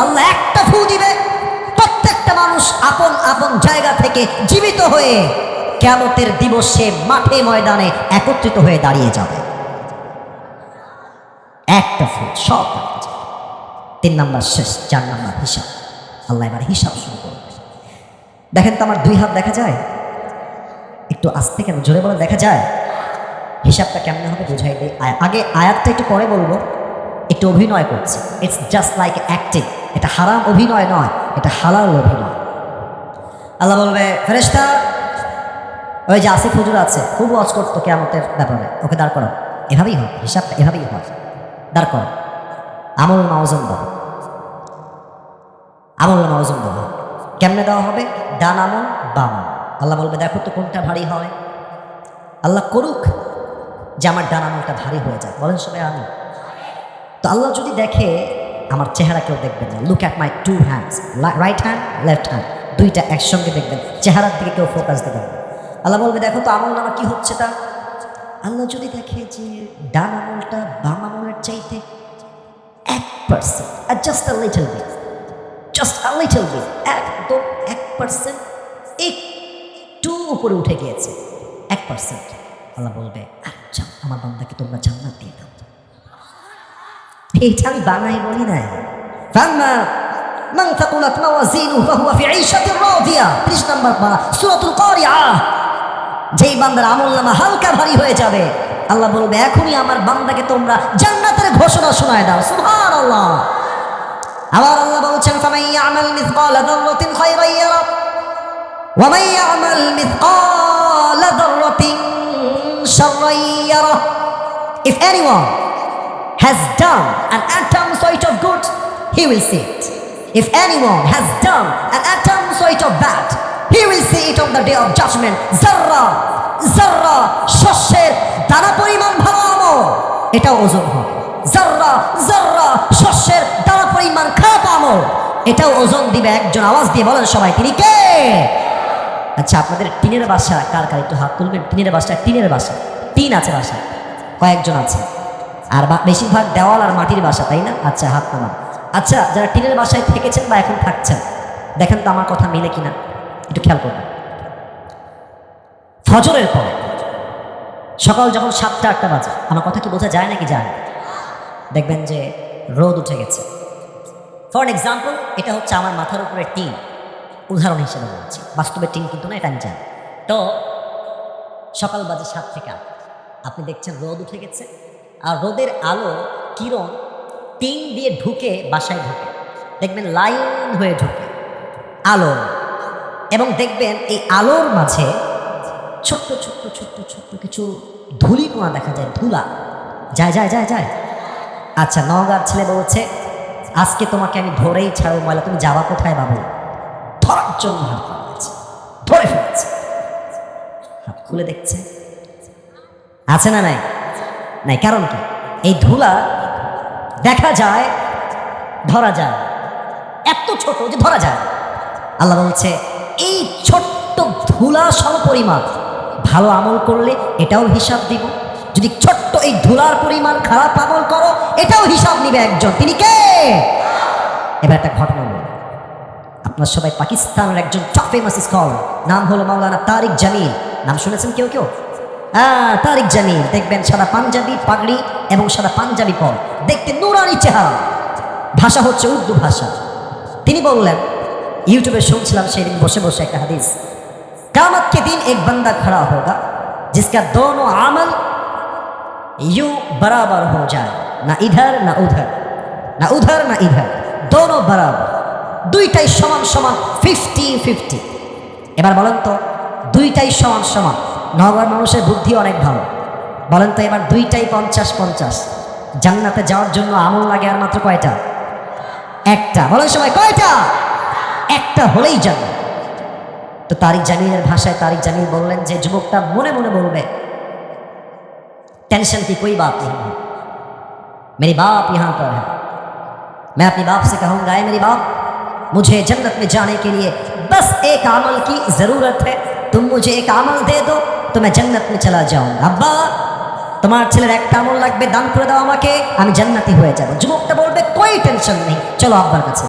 আল্লাহ একটা ফু দিবে, প্রত্যেকটা মানুষ আপন আপন জায়গা থেকে জীবিত হয়ে কিয়ামতের দিবসে মাঠে ময়দানে একত্রিত হয়ে দাঁড়িয়ে যাবে। একটা ফু, সব দাঁড়িয়ে যাবে। 3 নাম্বার শেষ, 4 নাম্বার হিসাব। আল্লাহ এবার হিসাব শুরু করবে। দেখেন তো আমার 2 হাত দেখা যায়? একটু আস্তে, কেন জোরে বলে দেখা যায়? হিসাবটা কেমন হবে বুঝাই দিই। আগে আয়াতটা একটু পরে বলবো। একটু অভিনয় করছে, ইটস জাস্ট লাইক অ্যাক্টিং। এটা হারাম অভিনয় নয়, এটা হালাল অভিনয়। আল্লাহ বলবে, ফেরেশতা, ওই যে আসিফ হুজুর আছে, খুব ওয়াজ করতো কিয়ামতের ব্যাপারে, ওকে দাঁড় করো। এভাবেই হয়, হিসাবটা এভাবেই হয়। দাঁড় করো, আমল মাওজন দাও, আমল মাওজন দাও। কেমনে দেওয়া হবে? ডান আমল, বাম। আল্লাহ বলবে, দেখো তো কোনটা ভারী হয়। আল্লাহ করুক যে আমার ডান আমলটা ভারী হয়ে যায়। বলেন সবাই আমি। তো আল্লাহ যদি দেখে, আমার চেহারা কেউ দেখবেন না। Look at my 2 hands, right hand, left hand, দুইটা একসঙ্গে দেখবেন। চেহারার দিকে কেউ ফোকাস দেবেন। আল্লাহ বলবে, দেখো তো আমল নামা কি হচ্ছে তা। আল্লাহ যদি দেখে যে ডান আমলটা বাম আমলের চাইতে 1%, just a little bit, just a little bit, একদম 1% একটু উপরে উঠে গিয়েছে, 1%। আল্লাহ বলবে, আচ্ছা আমার বান্দাকে তোমরা জান্নাত দিয়ে দাও। এইটা আমি বানাই বলি না। ফাম্মা মান থাকুলাত মাওয়াজিনুহু ফাহুয়া ফি ঈশাতির রাদিয়া, 30 নম্বর পারা সূরাতুল কারিআ। যেই বান্দার আমলনামা হালকা ভারী হয়ে যাবে, আল্লাহ বলবে, এখনই আমার বান্দাকে তোমরা জান্নাতের ঘোষণা শোনায় দাও। সুবহানাল্লাহ। আবার আল্লাহ বলছেন, ফামান ইয়ামাল মিসকালা যাররাতিন খায়রান ইয়ারা ওয়া মান ইয়ামাল মিসকালা যাররাতিন শাররান ইয়ারা। If anyone has done an atom sort of good, he will see it. If anyone has done an atom sort of bad, he will see it on the day of judgment. Zarra, zarra, শস্যের দানা পরিমাণ ভালো আমল, এটাও ওজন হবে। জাররা, জাররা, শস্যের দানা পরিমাণ খারাপ আমল, এটাও ওজন দিবে একজন। আওয়াজ দিয়ে বলেন সবাই, তিনি কে? আচ্ছা, আপনাদের টিনের বাসা কার কার একটু হাত তুলবেন। টিনের বাসা, টিনের বাসা, টিন আছে বাসা, কয়েকজন আছে। আর বেশিরভাগ দেওয়াল আর মাটির বাসা, তাই না? আচ্ছা, হাত নামান। আচ্ছা, যারা টিনের বাসায় থেকেছেন বা এখন থাকছেন, দেখেন তো আমার কথা মিলে কিনা, একটু খেয়াল করবেন। ফজরের পরে সকাল যখন 7টা-8টা বাজে, আমার কথা কি বোঝা যায় নাকি যায়? দেখবেন যে রোদ উঠে গেছে। ফর এক্সাম্পল, এটা হচ্ছে আমার মাথার উপরে টিন, উদাহরণ হিসেবে বলছি, বাস্তবে টিন কিন্তু না, এটা আমি জানি। তো সকাল বাজে 7 থেকে 8, আপনি দেখছেন রোদ উঠে গেছে, আর রোদের আলো কিরণ টিন দিয়ে ঢুকে বাসায় ঢুকে, দেখবেন লাইন হয়ে ঢুকে আলো, এবং দেখবেন এই আলোর মাঝে ছোট্ট ছোট্ট ছোট্ট ছোট্ট কিছু ধুলিকণা দেখা যায়। ধুলা যায় যায় যায় যায়। আচ্ছা, নওগাঁর ছেলে বলছে, আজকে তোমাকে আমি ধরেই ছাড়ো ময়লা, তুমি যাবা কোথায় বাবু? ধরার জন্য হাত ফেলেছে, ধরে ফেলেছে। হাত খুলে দেখছে, আছে না নাই? নাই। কারণ কি? এই ধুলা দেখা যায়, ধরা যায়, এত ছোট যে ধরা যায়। আল্লাহ বলছে, এই ছোট্ট ধুলা সমপরিমাণ ভালো আমল করলে এটাও হিসাব দিব, যদি ছোট্ট এই ধুলার পরিমাণ খারাপ আমল করো এটাও হিসাব নিবে একজন। তিনি কে? এবার একটা ঘটনা বলি। আপনার সবাই পাকিস্তানের একজন টপ ফেমাস স্কলার, নাম হলো মাওলানা তারিক জামিল। নাম শুনেছেন কেউ কেউ? তারিক জামিল। দেখবেন সাদা পাঞ্জাবি পাগড়ি এবং সাদা পাঞ্জাবি পর, দেখতে নুরানি চেহারা, ভাষা হচ্ছে উর্দু ভাষা। তিনি বললেন, ইউটিউবে শুনছিলাম সেদিন বসে বসে একটা হাদিস, কিয়ামত के दिन एक बंदा खड़ा होगा जिसका दोनों अमल यूं बराबर हो जाए, ना इधर ना उधर, ना उधर ना इधर, दोनों बराबर, দুইটাই সমান সমান, 50-50। এবার বলেন তো, দুইটাই সমান সমান। নগর মানুষের বুদ্ধি অনেক ভালো। বলেন তো এবার, দুইটাই 50-50। জান্নাতে যাওয়ার জন্য আমল লাগে আর মাত্র কয়টা? একটা। বলেন সবাই, কয়টা? একটা হলেই জান্নাত। তো তারিক জামিলের ভাষায় তারিক জামিল বললেন যে যুবকটা মনে মনে বলবে, टेंशन की कोई बात नहीं है, मेरी बाप यहाँ पर है, मैं अपने बाप से कहूँगा, मेरी बाप, मुझे जन्नत में जाने के लिए बस एक अमल की ज़रूरत है, तुम मुझे एक अमल दे दो तो मैं जन्नत में चला जाऊँगा। अब्बा, তোমার ছেলের একটা আমল লাগবে, দান করে দাও আমাকে, আমি জান্নাতি হয়ে যাব। যুবকটা বলবে, কোই টেনশন নেই, চলো আব্বার কাছে।